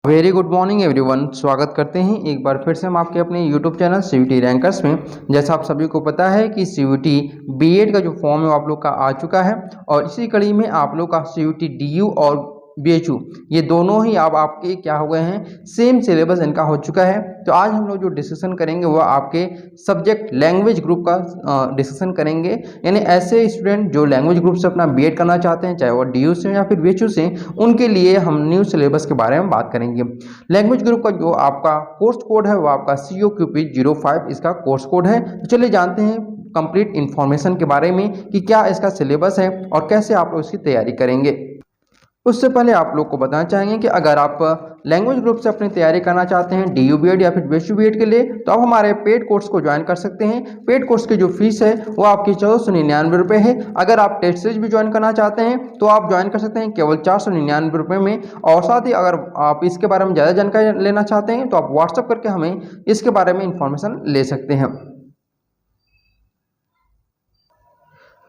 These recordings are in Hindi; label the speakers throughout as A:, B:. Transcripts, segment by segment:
A: Very good morning everyone. स्वागत करते हैं एक बार फिर से हम आपके अपने यूट्यूब चैनल सीयूटी रैंकर्स में। जैसा आप सभी को पता है कि सीयूटी बीएड का जो फॉर्म है वो आप लोग का आ चुका है और इसी कड़ी में आप लोग का सीयूटी डीयू और बीएचयू ये दोनों ही अब आपके क्या हो गए हैं, सेम सिलेबस इनका हो चुका है। तो आज हम लोग जो डिस्कशन करेंगे वो आपके सब्जेक्ट लैंग्वेज ग्रुप का डिस्कशन करेंगे। यानी ऐसे स्टूडेंट जो लैंग्वेज ग्रुप से अपना बीएड करना चाहते हैं, चाहे वो डीयू से या फिर बीएचयू से, उनके लिए हम न्यू सिलेबस के बारे में बात करेंगे। लैंग्वेज ग्रुप का जो आपका कोर्स कोड है वो आपका COQP05 इसका कोर्स कोड है। तो चलिए जानते हैं कंप्लीट इन्फॉर्मेशन के बारे में कि क्या इसका सिलेबस है और कैसे आप लोग इसकी तैयारी करेंगे। उससे पहले आप लोग को बताना चाहेंगे कि अगर आप लैंग्वेज ग्रुप से अपनी तैयारी करना चाहते हैं डीयू बीएड या फिर बीएचयू बीएड के लिए, तो आप हमारे पेड कोर्स को ज्वाइन कर सकते हैं। पेड कोर्स की जो फीस है वो आपकी 1499 रुपये है। अगर आप टेस्ट सीरीज भी ज्वाइन करना चाहते हैं तो आप ज्वाइन कर सकते हैं केवल 499 रुपये में। और साथ ही अगर आप इसके बारे में ज़्यादा जानकारी लेना चाहते हैं तो आप व्हाट्सअप करके हमें इसके बारे में इंफॉर्मेशन ले सकते हैं।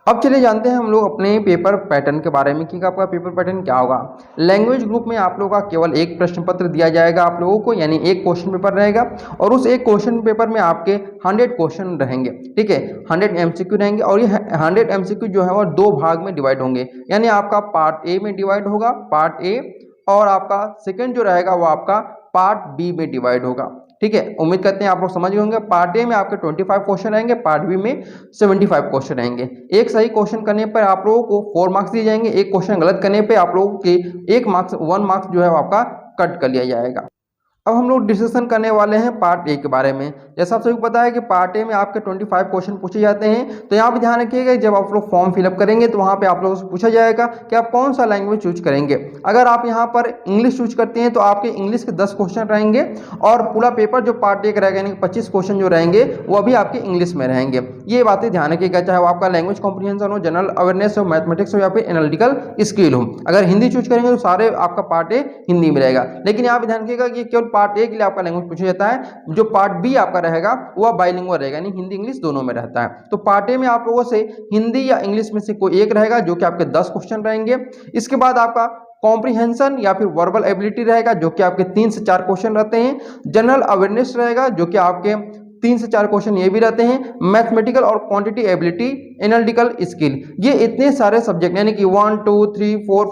A: अब चलिए जानते हैं हम लोग अपने पेपर पैटर्न के बारे में कि आपका पेपर पैटर्न क्या होगा। लैंग्वेज ग्रुप में आप लोगों का केवल एक प्रश्न पत्र दिया जाएगा आप लोगों को, यानी एक क्वेश्चन पेपर रहेगा और उस एक क्वेश्चन पेपर में आपके 100 क्वेश्चन रहेंगे। ठीक है, 100 MCQ रहेंगे और ये 100 MCQ जो है वो दो भाग में डिवाइड होंगे। यानी आपका पार्ट ए में डिवाइड होगा, पार्ट ए, और आपका सेकेंड जो रहेगा वो आपका पार्ट बी में डिवाइड होगा। ठीक है, उम्मीद करते हैं आप लोग समझ गए होंगे। पार्ट ए में आपके 25 क्वेश्चन रहेंगे, पार्ट बी में 75 क्वेश्चन रहेंगे। एक सही क्वेश्चन करने पर आप लोगों को 4 मार्क्स दिए जाएंगे, एक क्वेश्चन गलत करने पे आप लोगों के 1 मार्क्स जो है वो आपका कट कर लिया जाएगा। अब हम लोग डिस्कशन करने वाले हैं पार्ट ए के बारे में। जैसा आप सभी को पता है कि पार्ट ए में आपके 25 क्वेश्चन पूछे जाते हैं। तो यहाँ पे ध्यान रखिएगा, जब आप लोग फॉर्म फिलअप करेंगे तो वहाँ पे आप लोगों से पूछा जाएगा कि आप कौन सा लैंग्वेज चूज करेंगे। अगर आप यहाँ पर इंग्लिश चूज करते हैं तो आपके इंग्लिश के 10 क्वेश्चन रहेंगे और पूरा पेपर जो पार्ट ए का रहेगा यानी 25 क्वेश्चन जो रहेंगे वो भी आपके इंग्लिश में रहेंगे। ये बातें ध्यान रखिएगा, चाहे वो आपका लैंग्वेज कॉम्प्रिहेंशन हो, जनरल अवेयरनेस हो, मैथमेटिक्स हो या फिर एनालिटिकल स्किल हो। अगर हिंदी चूज करेंगे तो सारे आपका पार्ट ए हिंदी में रहेगा। लेकिन यहाँ पे ध्यान रखिएगा कि केवल पार्ट ए के लिए आपका पूछा जाता है। जो पार्ट बी आपका रहेगा वो बाइलिंगुअल रहेगा, यानी हिंदी इंग्लिश दोनों में रहता है। तो पार्ट ए में आप लोगों से हिंदी या इंग्लिश में से कोई एक रहेगा जो कि आपके 10 क्वेश्चन रहेंगे। इसके बाद आपका कॉम्प्रिहेंशन या फिर वर्बल एबिलिटी रहेगा जो कि आपके 3 से 4 क्वेश्चन रहते हैं। जनरल अवेयरनेस रहेगा जो कि आपके 3 से 4 क्वेश्चन ये भी रहते हैं। मैथमेटिकल और क्वांटिटी एबिलिटी, एनालिटिकल स्किल, ये इतने सारे सब्जेक्ट यानी कि 1 2 3 4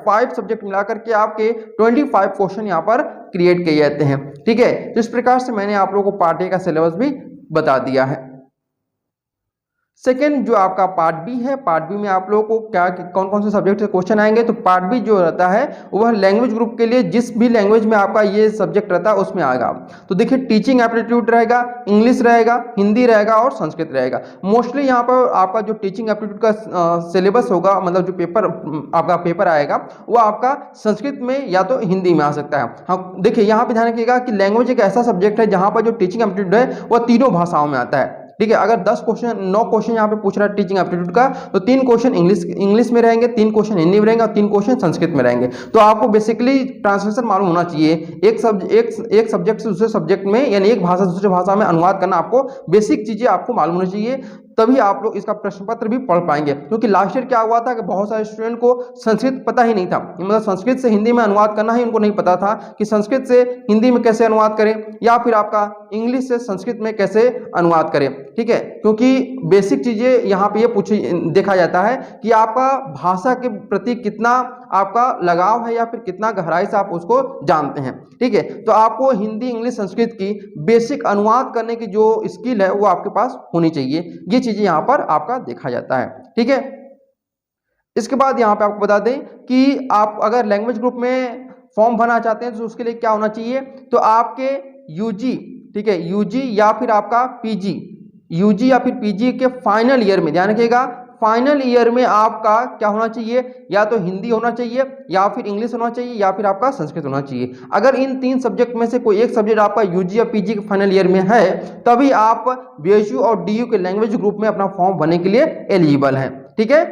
A: 5 सब्जेक्ट मिलाकर के आपके 25 क्वेश्चन यहाँ पर क्रिएट किए जाते हैं। ठीक है, तो इस प्रकार से मैंने आप लोगों को पार्ट ए का सिलेबस भी बता दिया है। सेकेंड जो आपका पार्ट बी है, पार्ट बी में आप लोगों को क्या कौन कौन से सब्जेक्ट से क्वेश्चन आएंगे। तो पार्ट बी जो रहता है वह लैंग्वेज ग्रुप के लिए जिस भी लैंग्वेज में आपका ये सब्जेक्ट रहता है उसमें आएगा। तो देखिए, टीचिंग एप्टीट्यूड रहेगा, इंग्लिश रहेगा, हिंदी रहेगा और संस्कृत रहेगा। मोस्टली यहाँ पर आपका जो टीचिंग एप्टीट्यूड का सिलेबस होगा, मतलब जो पेपर आपका पेपर आएगा वो आपका संस्कृत में या तो हिंदी में आ सकता है। हाँ, देखिए यहाँ पे ध्यान रखिएगा कि लैंग्वेज एक ऐसा सब्जेक्ट है जहाँ पर जो टीचिंग एप्टीट्यूड है वह तीनों भाषाओं में आता है। ठीक है, अगर 9 क्वेश्चन यहाँ पे पूछ रहा है टीचिंग एप्टीट्यूड का, तो 3 क्वेश्चन इंग्लिश में रहेंगे, 3 क्वेश्चन हिंदी में रहेंगे और 3 क्वेश्चन संस्कृत में रहेंगे। तो आपको बेसिकली ट्रांसलेशन मालूम होना चाहिए। एक सब्जेक्ट से दूसरे सब्जेक्ट में, यानी एक भाषा से दूसरे भाषा में अनुवाद करना, आपको बेसिक चीजें आपको मालूम होनी चाहिए, तभी आप लोग इसका प्रश्न पत्र भी पढ़ पाएंगे। क्योंकि लास्ट ईयर क्या हुआ था कि बहुत सारे स्टूडेंट को संस्कृत पता ही नहीं था, मतलब संस्कृत से हिंदी में अनुवाद करना ही उनको नहीं पता था कि संस्कृत से हिंदी में कैसे अनुवाद करें या फिर आपका इंग्लिश से संस्कृत में कैसे अनुवाद करें। ठीक है, क्योंकि बेसिक चीजें यहाँ पे ये देखा जाता है कि आपका भाषा के प्रति कितना आपका लगाव है या फिर कितना गहराई से आप उसको जानते हैं। ठीक है, तो आपको हिंदी इंग्लिश संस्कृत की बेसिक अनुवाद करने की जो स्किल है वो आपके पास होनी चाहिए। ये चीजें यहाँ पर आपका देखा जाता है। ठीक है, इसके बाद यहाँ पे आपको बता दें कि आप अगर लैंग्वेज ग्रुप में फॉर्म भरना चाहते हैं तो उसके लिए क्या होना चाहिए। तो आपके यूजी, ठीक है, यूजी या फिर आपका पीजी, यूजी या फिर पीजी के फाइनल ईयर में, ध्यान रखिएगा, फाइनल ईयर में आपका क्या होना चाहिए, या तो हिंदी होना चाहिए या फिर इंग्लिश होना चाहिए या फिर आपका संस्कृत होना चाहिए। अगर इन 3 सब्जेक्ट में से कोई एक सब्जेक्ट आपका यूजी या पीजी के फाइनल ईयर में है तभी आप बीएचयू और डीयू के लैंग्वेज ग्रुप में अपना फॉर्म भरने के लिए एलिजिबल हैं। ठीक है,